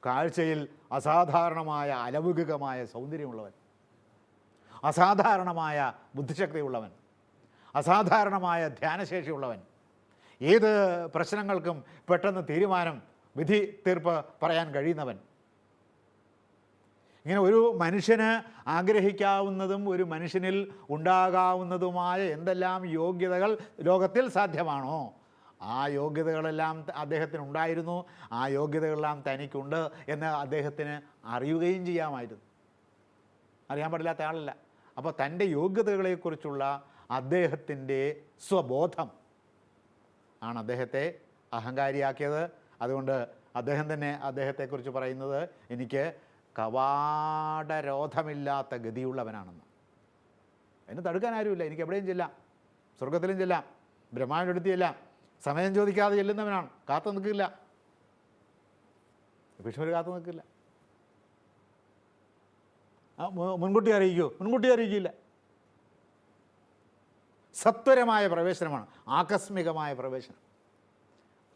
കാഴ്ചയിൽ അസാധാരണമായ അലൗകികമായ സൗന്ദര്യമുള്ളവൻ, അസാധാരണമായ ബുദ്ധിശക്തിയുള്ളവൻ, അസാധാരണമായ ധ്യാനശേഷിയുള്ളവൻ, ഏത് പ്രശ്നങ്ങൾക്കും പെട്ടെന്ന് തീരുമാനം, വിധി തീർപ്പ് പറയാൻ കഴിയുന്നവൻ. ഇങ്ങനെ ഒരു മനുഷ്യന് ആഗ്രഹിക്കാവുന്നതും ഒരു മനുഷ്യനിൽ ഉണ്ടാകാവുന്നതുമായ എന്തെല്ലാം യോഗ്യതകൾ ലോകത്തിൽ സാധ്യമാണോ ആ യോഗ്യതകളെല്ലാം അദ്ദേഹത്തിനുണ്ടായിരുന്നു. ആ യോഗ്യതകളെല്ലാം തനിക്കുണ്ട് എന്ന് അദ്ദേഹത്തിന് അറിയുകയും ചെയ്യാമായിരുന്നു. അറിയാൻ പാടില്ലാത്ത ആളല്ല. അപ്പോൾ തൻ്റെ യോഗ്യതകളെക്കുറിച്ചുള്ള അദ്ദേഹത്തിൻ്റെ സ്വബോധം ആണ് അദ്ദേഹത്തെ അഹങ്കാരിയാക്കിയത്. അതുകൊണ്ട് അദ്ദേഹം തന്നെ അദ്ദേഹത്തെക്കുറിച്ച് പറയുന്നത്, എനിക്ക് കവാടരോധമില്ലാത്ത ഗതിയുള്ളവനാണെന്ന്. എന്നെ തടുക്കാൻ ആരുമില്ല, എനിക്ക് എവിടെയും ചെല്ലാം, സ്വർഗത്തിലും ചെല്ലാം, ബ്രഹ്മാവിൻ്റെ അടുത്ത് ചെല്ലാം, സമയം ചോദിക്കാതെ ചെല്ലുന്നവനാണ്, കാത്തു നിൽക്കില്ല. ഭീഷ്മർ കാത്തു നിൽക്കില്ല. മുൻകൂട്ടി അറിയിക്കുമോ? മുൻകൂട്ടി അറിയിക്കില്ല. സത്വരമായ പ്രവേശനമാണ്, ആകസ്മികമായ പ്രവേശനം.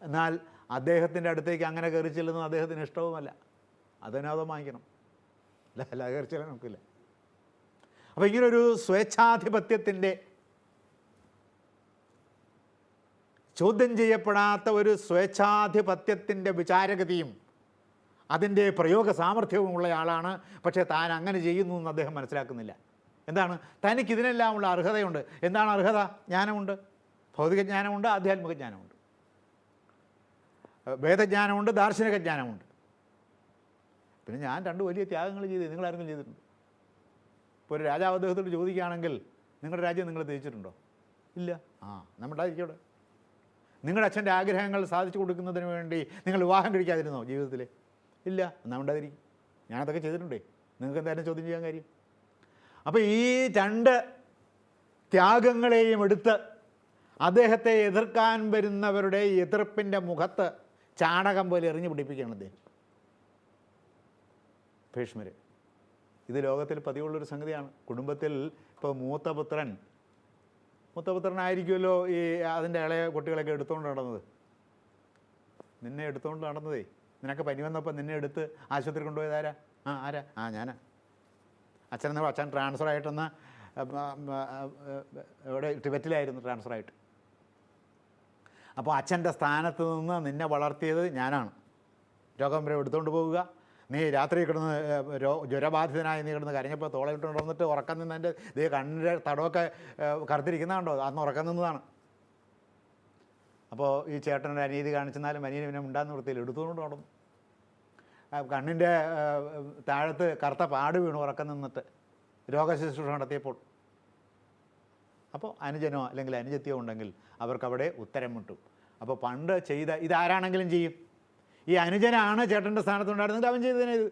എന്നാൽ അദ്ദേഹത്തിൻ്റെ അടുത്തേക്ക് അങ്ങനെ കയറി ചെല്ലുന്നത് അദ്ദേഹത്തിന് ഇഷ്ടവുമല്ല. അതിനകത്ത് വാങ്ങിക്കണം, അല്ല കയറി ചെല്ലാൻ നോക്കില്ല. അപ്പോൾ ഇങ്ങനൊരു സ്വേച്ഛാധിപത്യത്തിൻ്റെ, ചോദ്യം ചെയ്യപ്പെടാത്ത ഒരു സ്വേച്ഛാധിപത്യത്തിൻ്റെ വിചാരഗതിയും അതിൻ്റെ പ്രയോഗ സാമർഥ്യവും ഉള്ള ആളാണ്. പക്ഷേ താൻ അങ്ങനെ ചെയ്യുന്നു എന്ന് അദ്ദേഹം മനസ്സിലാക്കുന്നില്ല. എന്താണ്? തനിക്കിതിനെല്ലാമുള്ള അർഹതയുണ്ട്. എന്താണ് അർഹത? ജ്ഞാനമുണ്ട്, ഭൗതിക ജ്ഞാനമുണ്ട്, ആധ്യാത്മിക ജ്ഞാനമുണ്ട്, വേദജ്ഞാനമുണ്ട്, ദാർശനിക ജ്ഞാനമുണ്ട്. പിന്നെ ഞാൻ 2 വലിയ ത്യാഗങ്ങൾ ചെയ്ത് നിങ്ങളാരെങ്കിലും ചെയ്തിട്ടുണ്ടോ? ഇപ്പോൾ ഒരു രാജാവ് അദ്ദേഹത്തോട് ചോദിക്കുകയാണെങ്കിൽ, നിങ്ങളുടെ രാജ്യം നിങ്ങൾ തിരിച്ചിട്ടുണ്ടോ? ഇല്ല. നമ്മളുണ്ടായിരിക്കവിടെ. നിങ്ങളുടെ അച്ഛൻ്റെ ആഗ്രഹങ്ങൾ സാധിച്ചു കൊടുക്കുന്നതിന് വേണ്ടി നിങ്ങൾ വിവാഹം കഴിക്കാതിരുന്നോ ജീവിതത്തിൽ? ഇല്ല. എന്നാൽ ഉണ്ടായിരിക്കും. ഞാനതൊക്കെ ചെയ്തിട്ടുണ്ടേ. നിങ്ങൾക്ക് എന്തായാലും ചോദ്യം ചെയ്യാൻ കാര്യം. അപ്പോൾ ഈ 2 ത്യാഗങ്ങളെയും എടുത്ത് അദ്ദേഹത്തെ എതിർക്കാൻ വരുന്നവരുടെ എതിർപ്പിൻ്റെ മുഖത്ത് ചാണകം പോലെ എറിഞ്ഞു പിടിപ്പിക്കുകയാണ് അദ്ദേഹം, ഭീഷ്മർ. ഇത് ലോകത്തിൽ പതിവുള്ളൊരു സംഗതിയാണ്. കുടുംബത്തിൽ ഇപ്പോൾ മൂത്തപുത്രനായിരിക്കുമല്ലോ ഈ അതിൻ്റെ ഇളയ കുട്ടികളൊക്കെ എടുത്തുകൊണ്ട് നടന്നത്. നിന്നെ എടുത്തുകൊണ്ട് നടന്നതേ, നിനക്ക് പനി വന്നപ്പോൾ നിന്നെ എടുത്ത് ആശുപത്രി കൊണ്ടുപോയത് ആരാ? ആരാ? ഞാനാ. അച്ഛൻ ട്രാൻസ്ഫർ ആയിട്ടൊന്ന് ഇവിടെ ടിബറ്റിലായിരുന്നു ട്രാൻസ്ഫറായിട്ട്. അപ്പോൾ അച്ഛൻ്റെ സ്ഥാനത്ത് നിന്ന് നിന്നെ വളർത്തിയത് ഞാനാണ്. രോഗം വരെ എടുത്തുകൊണ്ട് പോവുക, നീ രാത്രി കിടന്ന് ജ്വരബാധിതനായി നീ കിടന്ന് കരഞ്ഞപ്പോൾ തോളയിട്ട് കൊണ്ടുവന്നിട്ട് ഉറക്കം നിന്നതിൻ്റെ ഇതേ കണ്ണിൻ്റെ തടമൊക്കെ കറുത്തിരിക്കുന്നതുണ്ടോ? അന്ന് ഉറക്കം നിന്നതാണ്. അപ്പോൾ ഈ ചേട്ടനൊരു അനീതി കാണിച്ചെന്നാലും അനിയന് പിന്നെ ഉണ്ടാകുന്ന വൃത്തിയിൽ എടുത്തുകൊണ്ട് നടന്നു. കണ്ണിൻ്റെ താഴത്ത് കറുത്ത പാട് വീണു ഉറക്കം നിന്നിട്ട് രോഗശുശ്രൂഷ നടത്തിയപ്പോൾ. അപ്പോൾ അനുജനോ അല്ലെങ്കിൽ അനുജത്തിയോ ഉണ്ടെങ്കിൽ അവർക്കവിടെ ഉത്തരം മുട്ടും. അപ്പോൾ പണ്ട് ചെയ്ത ഇതാരാണെങ്കിലും ചെയ്യും. ഈ അനുജനാണ് ചേട്ടൻ്റെ സ്ഥാനത്തുണ്ടായിരുന്നെങ്കിൽ അവൻ ചെയ്തതിനെ ഇത്.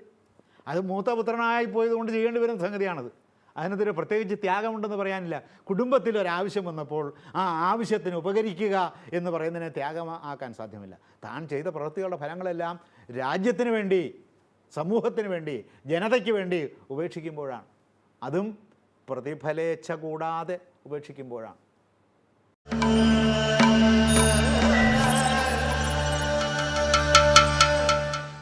അത് മൂത്ത പുത്രനായി പോയതുകൊണ്ട് ചെയ്യേണ്ടി വരുന്ന സംഗതിയാണത്. അതിനകത്തൊരു പ്രത്യേകിച്ച് ത്യാഗമുണ്ടെന്ന് പറയാനില്ല. കുടുംബത്തിലൊരാവശ്യം വന്നപ്പോൾ ആ ആവശ്യത്തിന് ഉപകരിക്കുക എന്ന് പറയുന്നതിനെ ത്യാഗം ആക്കാൻ സാധ്യമല്ല. താൻ ചെയ്ത പ്രവൃത്തികളുടെ ഫലങ്ങളെല്ലാം രാജ്യത്തിന് വേണ്ടി, സമൂഹത്തിന് വേണ്ടി, ജനതയ്ക്ക് വേണ്ടി ഉപേക്ഷിക്കുമ്പോഴാണ്, അതും പ്രതിഫലേച്ഛ കൂടാതെ ഉപേക്ഷിക്കുമ്പോഴാണ്.